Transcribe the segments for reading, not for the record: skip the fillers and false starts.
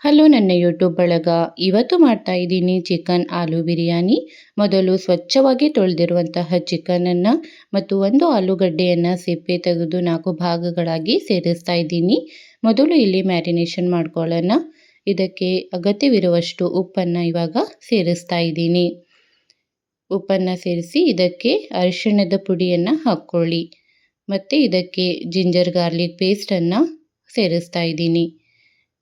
Hello ನನ್ನ YouTube ಬಳಗ. ಇವತ್ತು ಮಾಡ್ತಾ ಇದ್ದೀನಿ ಚಿಕನ್ ಆಲೂ ಬಿರಿಯಾನಿ. ಮೊದಲು ಸ್ವಚ್ಛವಾಗಿ ತೊಳೆದಿರುವಂತಹ ಚಿಕನನ್ನು ಮತ್ತು ಒಂದು ಆಲೂಗಡ್ಡೆಯನ್ನು ಸಿಪ್ಪೆ ತೆಗೆದು 4 ಭಾಗಗಳಾಗಿ ಸೇರಿಸ್ತಾ ಇದ್ದೀನಿ. ಮೊದಲು ಇಲ್ಲಿ ಮ್ಯಾರಿನೇಷನ್ ಮಾಡ್ಕೊಳ್ಳೋಣ. ಇದಕ್ಕೆ ಅಗತ್ಯವಿರುವಷ್ಟು ಉಪ್ಪನ್ನು ಇವಾಗ ಸೇರಿಸ್ತಾ ಇದ್ದೀನಿ. ಉಪ್ಪನ್ನು ಸೇರಿಸಿ ಇದಕ್ಕೆ ಅರಿಶಿಣದ ಪುಡಿಯನ್ನು ಹಾಕ್ಕೊಳ್ಳಿ ಮತ್ತು ಇದಕ್ಕೆ ಜಿಂಜರ್ ಗಾರ್ಲಿಕ್ ಪೇಸ್ಟನ್ನು ಸೇರಿಸ್ತಾ ಇದ್ದೀನಿ.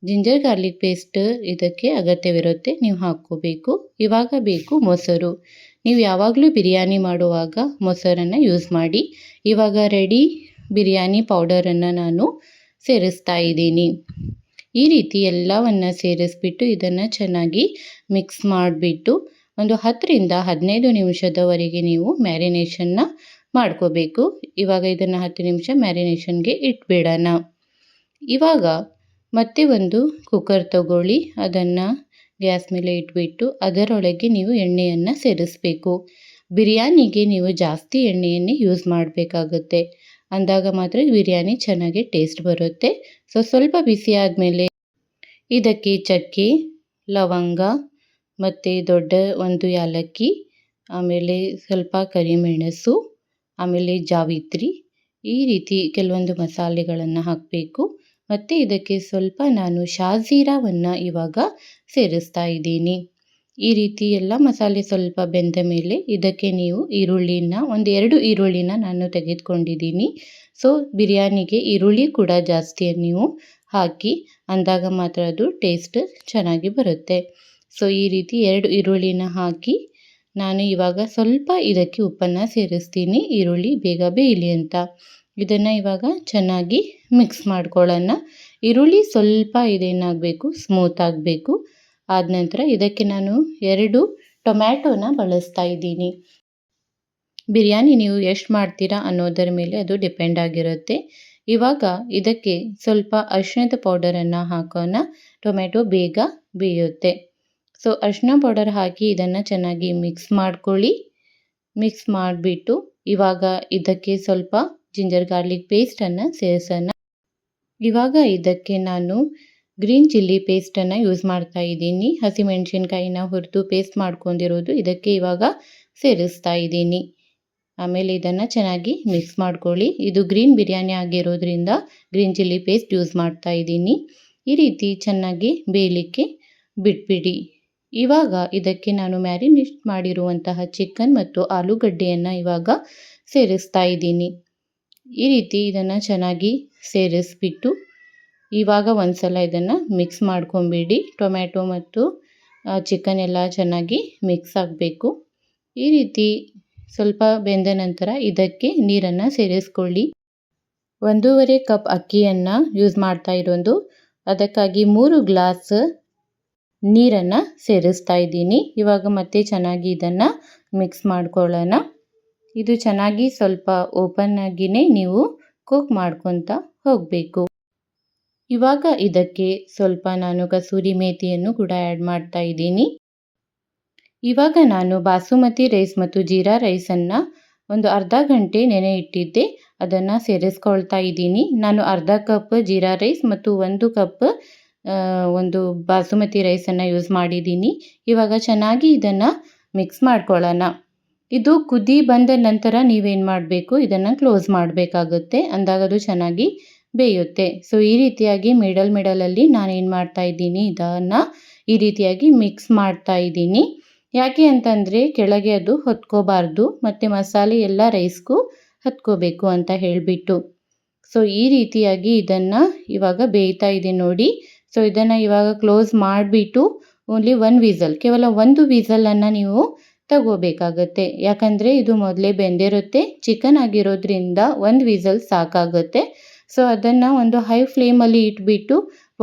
ಜಿಂಜರ್ ಗಾರ್ಲಿಕ್ ಪೇಸ್ಟ್ ಇದಕ್ಕೆ ಅಗತ್ಯವಿರುತ್ತೆ, ನೀವು ಹಾಕ್ಕೋಬೇಕು. ಇವಾಗ ಬೇಕು ಮೊಸರು. ನೀವು ಯಾವಾಗಲೂ ಬಿರಿಯಾನಿ ಮಾಡುವಾಗ ಮೊಸರನ್ನು ಯೂಸ್ ಮಾಡಿ. ಇವಾಗ ರೆಡಿ ಬಿರಿಯಾನಿ ಪೌಡರನ್ನು ನಾನು ಸೇರಿಸ್ತಾ ಇದ್ದೀನಿ. ಈ ರೀತಿ ಎಲ್ಲವನ್ನು ಸೇರಿಸ್ಬಿಟ್ಟು ಇದನ್ನು ಚೆನ್ನಾಗಿ ಮಿಕ್ಸ್ ಮಾಡಿಬಿಟ್ಟು ಒಂದು 10ರಿಂದ 15 ನಿಮಿಷದವರೆಗೆ ನೀವು ಮ್ಯಾರಿನೇಷನ್ನ ಮಾಡ್ಕೋಬೇಕು. ಇವಾಗ ಇದನ್ನು 10 ನಿಮಿಷ ಮ್ಯಾರಿನೇಷನ್ಗೆ ಇಟ್ಬಿಡೋಣ. ಇವಾಗ ಮತ್ತೆ ಒಂದು ಕುಕ್ಕರ್ ತಗೊಳ್ಳಿ, ಅದನ್ನು ಗ್ಯಾಸ್ ಮೇಲೆ ಇಟ್ಬಿಟ್ಟು ಅದರೊಳಗೆ ನೀವು ಎಣ್ಣೆಯನ್ನು ಸೇರಿಸಬೇಕು. ಬಿರಿಯಾನಿಗೆ ನೀವು ಜಾಸ್ತಿ ಎಣ್ಣೆಯನ್ನೇ ಯೂಸ್ ಮಾಡಬೇಕಾಗುತ್ತೆ, ಅಂದಾಗ ಮಾತ್ರ ಬಿರಿಯಾನಿ ಚೆನ್ನಾಗಿ ಟೇಸ್ಟ್ ಬರುತ್ತೆ. ಸ್ವಲ್ಪ ಬಿಸಿ ಆದಮೇಲೆ ಇದಕ್ಕೆ ಚಕ್ಕೆ, ಲವಂಗ ಮತ್ತು ದೊಡ್ಡ ಒಂದು ಏಲಕ್ಕಿ, ಆಮೇಲೆ ಸ್ವಲ್ಪ ಕರಿಮೆಣಸು, ಆಮೇಲೆ ಜಾವಿತ್ರಿ, ಈ ರೀತಿ ಕೆಲವೊಂದು ಮಸಾಲೆಗಳನ್ನು ಹಾಕಬೇಕು. ಮತ್ತು ಇದಕ್ಕೆ ಸ್ವಲ್ಪ ನಾನು ಶಾಜೀರಾವನ್ನು ಇವಾಗ ಸೇರಿಸ್ತಾ ಇದ್ದೀನಿ. ಈ ರೀತಿ ಎಲ್ಲ ಮಸಾಲೆ ಸ್ವಲ್ಪ ಬೆಂದ ಮೇಲೆ ಇದಕ್ಕೆ ನೀವು ಈರುಳ್ಳಿನ ಒಂದು 2 ಈರುಳ್ಳಿನ ನಾನು ತೆಗೆದುಕೊಂಡಿದ್ದೀನಿ. ಬಿರಿಯಾನಿಗೆ ಈರುಳ್ಳಿ ಕೂಡ ಜಾಸ್ತಿ ನೀವು ಹಾಕಿ, ಅಂದಾಗ ಮಾತ್ರ ಅದು ಟೇಸ್ಟ್ ಚೆನ್ನಾಗಿ ಬರುತ್ತೆ. ಈ ರೀತಿ 2 ಈರುಳ್ಳಿನ ಹಾಕಿ ನಾನು ಇವಾಗ ಸ್ವಲ್ಪ ಇದಕ್ಕೆ ಉಪ್ಪನ್ನು ಸೇರಿಸ್ತೀನಿ, ಈರುಳ್ಳಿ ಬೇಗ ಬೇಯಲಿ ಅಂತ. ಇದನ್ನು ಇವಾಗ ಚೆನ್ನಾಗಿ ಮಿಕ್ಸ್ ಮಾಡ್ಕೊಳ್ಳೋಣ. ಈರುಳ್ಳಿ ಸ್ವಲ್ಪ ಇದೇನಾಗಬೇಕು, ಸ್ಮೂತ್ ಆಗಬೇಕು. ಆದ ನಂತರ ಇದಕ್ಕೆ ನಾನು 2 ಟೊಮ್ಯಾಟೋನ ಬಳಸ್ತಾ ಇದ್ದೀನಿ. ಬಿರಿಯಾನಿ ನೀವು ಎಷ್ಟು ಮಾಡ್ತೀರಾ ಅನ್ನೋದರ ಮೇಲೆ ಅದು ಡಿಪೆಂಡ್ ಆಗಿರುತ್ತೆ. ಇವಾಗ ಇದಕ್ಕೆ ಸ್ವಲ್ಪ ಅರಿಶಿಣದ ಪೌಡರನ್ನು ಹಾಕೋಣ, ಟೊಮ್ಯಾಟೊ ಬೇಗ ಬೇಯುತ್ತೆ. ಅರಿಶಿಣ ಪೌಡರ್ ಹಾಕಿ ಇದನ್ನು ಚೆನ್ನಾಗಿ ಮಿಕ್ಸ್ ಮಾಡ್ಕೊಳ್ಳಿ. ಮಿಕ್ಸ್ ಮಾಡಿಬಿಟ್ಟು ಇವಾಗ ಇದಕ್ಕೆ ಸ್ವಲ್ಪ ಜಿಂಜರ್ ಗಾರ್ಲಿಕ್ ಪೇಸ್ಟನ್ನು ಸೇರಿಸೋಣ. ಇವಾಗ ಇದಕ್ಕೆ ನಾನು ಗ್ರೀನ್ ಚಿಲ್ಲಿ ಪೇಸ್ಟನ್ನು ಯೂಸ್ ಮಾಡ್ತಾ ಇದ್ದೀನಿ. ಹಸಿಮೆಣಸಿನ್ಕಾಯಿನ ಹುರಿದು ಪೇಸ್ಟ್ ಮಾಡ್ಕೊಂಡಿರೋದು ಇದಕ್ಕೆ ಇವಾಗ ಸೇರಿಸ್ತಾ ಇದ್ದೀನಿ. ಆಮೇಲೆ ಇದನ್ನು ಚೆನ್ನಾಗಿ ಮಿಕ್ಸ್ ಮಾಡ್ಕೊಳ್ಳಿ. ಇದು ಗ್ರೀನ್ ಬಿರಿಯಾನಿ ಆಗಿರೋದ್ರಿಂದ ಗ್ರೀನ್ ಚಿಲ್ಲಿ ಪೇಸ್ಟ್ ಯೂಸ್ ಮಾಡ್ತಾ ಇದ್ದೀನಿ. ಈ ರೀತಿ ಚೆನ್ನಾಗಿ ಬೇಯಲಿಕ್ಕೆ ಬಿಟ್ಬಿಡಿ. ಇವಾಗ ಇದಕ್ಕೆ ನಾನು ಮ್ಯಾರಿನೇಟ್ ಮಾಡಿರುವಂತಹ ಚಿಕನ್ ಮತ್ತು ಆಲೂಗಡ್ಡೆಯನ್ನು ಇವಾಗ ಸೇರಿಸ್ತಾ ಇದ್ದೀನಿ. ಈ ರೀತಿ ಇದನ್ನು ಚೆನ್ನಾಗಿ ಸೇರಿಸ್ಬಿಟ್ಟು ಇವಾಗ ಒಂದು ಸಲ ಇದನ್ನು ಮಿಕ್ಸ್ ಮಾಡ್ಕೊಂಬಿಡಿ. ಟೊಮ್ಯಾಟೊ ಮತ್ತು ಚಿಕನ್ ಎಲ್ಲ ಚೆನ್ನಾಗಿ ಮಿಕ್ಸ್ ಆಗಬೇಕು. ಈ ರೀತಿ ಸ್ವಲ್ಪ ಬೆಂದ ನಂತರ ಇದಕ್ಕೆ ನೀರನ್ನು ಸೇರಿಸ್ಕೊಳ್ಳಿ. 1.5 ಕಪ್ ಅಕ್ಕಿಯನ್ನು ಯೂಸ್ ಮಾಡ್ತಾ ಇರೋದು, ಅದಕ್ಕಾಗಿ 3 ಗ್ಲಾಸ್ ನೀರನ್ನು ಸೇರಿಸ್ತಾ ಇದ್ದೀನಿ. ಇವಾಗ ಮತ್ತೆ ಚೆನ್ನಾಗಿ ಇದನ್ನು ಮಿಕ್ಸ್ ಮಾಡ್ಕೊಳ್ಳೋಣ. ಇದು ಚೆನ್ನಾಗಿ ಸ್ವಲ್ಪ ಓಪನ್ ಆಗಿಯೇ ನೀವು ಕುಕ್ ಮಾಡ್ಕೊತಾ ಹೋಗಬೇಕು. ಇವಾಗ ಇದಕ್ಕೆ ಸ್ವಲ್ಪ ನಾನು ಕಸೂರಿ ಮೇಥಿಯನ್ನು ಕೂಡ ಆ್ಯಡ್ ಮಾಡ್ತಾ ಇದ್ದೀನಿ. ಇವಾಗ ನಾನು ಬಾಸುಮತಿ ರೈಸ್ ಮತ್ತು ಜೀರಾ ರೈಸನ್ನು ಒಂದು ಅರ್ಧ ಗಂಟೆ ನೆನೆ ಇಟ್ಟಿದ್ದೆ, ಅದನ್ನು ಸೇರಿಸ್ಕೊಳ್ತಾ ಇದ್ದೀನಿ. ನಾನು ಅರ್ಧ ಕಪ್ ಜೀರಾ ರೈಸ್ ಮತ್ತು 1 ಕಪ್ ಒಂದು ಬಾಸುಮತಿ ರೈಸನ್ನು ಯೂಸ್ ಮಾಡಿದ್ದೀನಿ. ಇವಾಗ ಚೆನ್ನಾಗಿ ಇದನ್ನು ಮಿಕ್ಸ್ ಮಾಡ್ಕೊಳ್ಳೋಣ. ಇದು ಕುದಿ ಬಂದ ನಂತರ ನೀವೇನು ಮಾಡಬೇಕು, ಇದನ್ನು ಕ್ಲೋಸ್ ಮಾಡಬೇಕಾಗುತ್ತೆ, ಅಂದಾಗ ಅದು ಚೆನ್ನಾಗಿ ಬೇಯುತ್ತೆ. ಈ ರೀತಿಯಾಗಿ ಮಿಡಲಲ್ಲಿ ನಾನೇನು ಮಾಡ್ತಾ ಇದ್ದೀನಿ, ಇದನ್ನು ಈ ರೀತಿಯಾಗಿ ಮಿಕ್ಸ್ ಮಾಡ್ತಾ ಇದ್ದೀನಿ. ಯಾಕೆ ಅಂತಂದರೆ ಕೆಳಗೆ ಅದು ಹೊತ್ಕೋಬಾರ್ದು ಮತ್ತು ಮಸಾಲೆ ಎಲ್ಲ ರೈಸ್ಗೂ ಹತ್ಕೋಬೇಕು ಅಂತ ಹೇಳಿಬಿಟ್ಟು. ಈ ರೀತಿಯಾಗಿ ಇದನ್ನು ಇವಾಗ ಬೇಯ್ತಾ ಇದೆ ನೋಡಿ. ಇದನ್ನು ಇವಾಗ ಕ್ಲೋಸ್ ಮಾಡಿಬಿಟ್ಟು ಓನ್ಲಿ 1 ವಿಸಲ್, ಕೇವಲ 1 ವಿಸಲನ್ನು ನೀವು ತಗೋಬೇಕಾಗತ್ತೆ. ಯಾಕಂದರೆ ಇದು ಮೊದಲೇ ಬೆಂದಿರುತ್ತೆ, ಚಿಕನ್ ಆಗಿರೋದ್ರಿಂದ 1 ವಿಸಲ್ ಸಾಕಾಗುತ್ತೆ. ಅದನ್ನು ಒಂದು ಹೈ ಫ್ಲೇಮಲ್ಲಿ ಇಟ್ಬಿಟ್ಟು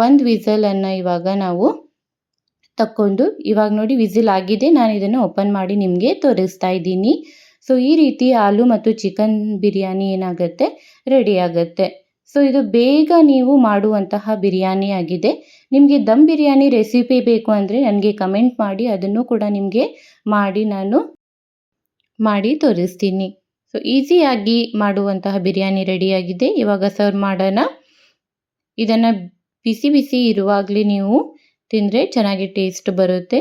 1 ವಿಸಲನ್ನು ಇವಾಗ ನಾವು ತಕ್ಕೊಂಡು, ಇವಾಗ ನೋಡಿ ವಿಸಿಲ್ ಆಗಿದೆ, ನಾನು ಇದನ್ನು ಓಪನ್ ಮಾಡಿ ನಿಮಗೆ ತೋರಿಸ್ತಾ ಇದ್ದೀನಿ. ಈ ರೀತಿ ಆಲೂ ಮತ್ತು ಚಿಕನ್ ಬಿರಿಯಾನಿ ಏನಾಗುತ್ತೆ, ರೆಡಿ ಆಗುತ್ತೆ. ಇದು ಬೇಗ ನೀವು ಮಾಡುವಂತಹ ಬಿರಿಯಾನಿ ಆಗಿದೆ. ನಿಮಗೆ ದಮ್ ಬಿರಿಯಾನಿ ರೆಸಿಪಿ ಬೇಕು ಅಂದರೆ ನನಗೆ ಕಮೆಂಟ್ ಮಾಡಿ, ಅದನ್ನು ಕೂಡ ನಿಮಗೆ ನಾನು ಮಾಡಿ ತೋರಿಸ್ತೀನಿ. ಈಸಿಯಾಗಿ ಮಾಡುವಂತಹ ಬಿರಿಯಾನಿ ರೆಡಿಯಾಗಿದೆ. ಇವಾಗ ಸರ್ವ್ ಮಾಡೋಣ. ಇದನ್ನು ಬಿಸಿ ಬಿಸಿ ಇರುವಾಗಲೇ ನೀವು ತಿಂದರೆ ಚೆನ್ನಾಗಿ ಟೇಸ್ಟ್ ಬರುತ್ತೆ.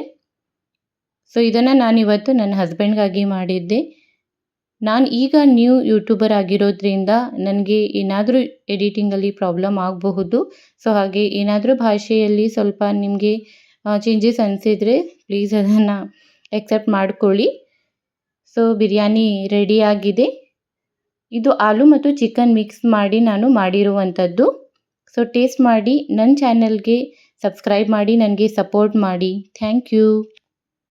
ಸೊ ಇದನ್ನು ನಾನಿವತ್ತು ನನ್ನ ಹಸ್ಬೆಂಡ್ಗಾಗಿ ಮಾಡಿದ್ದೆ. ನಾನು ಈಗ ನ್ಯೂ ಯೂಟ್ಯೂಬರ್ ಆಗಿರೋದ್ರಿಂದ ನನಗೆ ಏನಾದರೂ ಎಡಿಟಿಂಗಲ್ಲಿ ಪ್ರಾಬ್ಲಮ್ ಆಗಬಹುದು. ಸೊ ಹಾಗೆ ಏನಾದರೂ ಭಾಷೆಯಲ್ಲಿ ಸ್ವಲ್ಪ ನಿಮಗೆ ಚೇಂಜಸ್ ಅನಿಸಿದರೆ ಪ್ಲೀಸ್ ಅದನ್ನು ಎಕ್ಸೆಪ್ಟ್ ಮಾಡ್ಕೊಳ್ಳಿ. ಸೊ ಬಿರಿಯಾನಿ ರೆಡಿಯಾಗಿದೆ. ಇದು ಆಲೂ ಮತ್ತು ಚಿಕನ್ ಮಿಕ್ಸ್ ಮಾಡಿ ನಾನು ಮಾಡಿರುವಂಥದ್ದು. ಸೊ ಟೇಸ್ಟ್ ಮಾಡಿ ನನ್ನ ಚಾನಲ್ಗೆ ಸಬ್ಸ್ಕ್ರೈಬ್ ಮಾಡಿ ನನಗೆ ಸಪೋರ್ಟ್ ಮಾಡಿ. Thank you.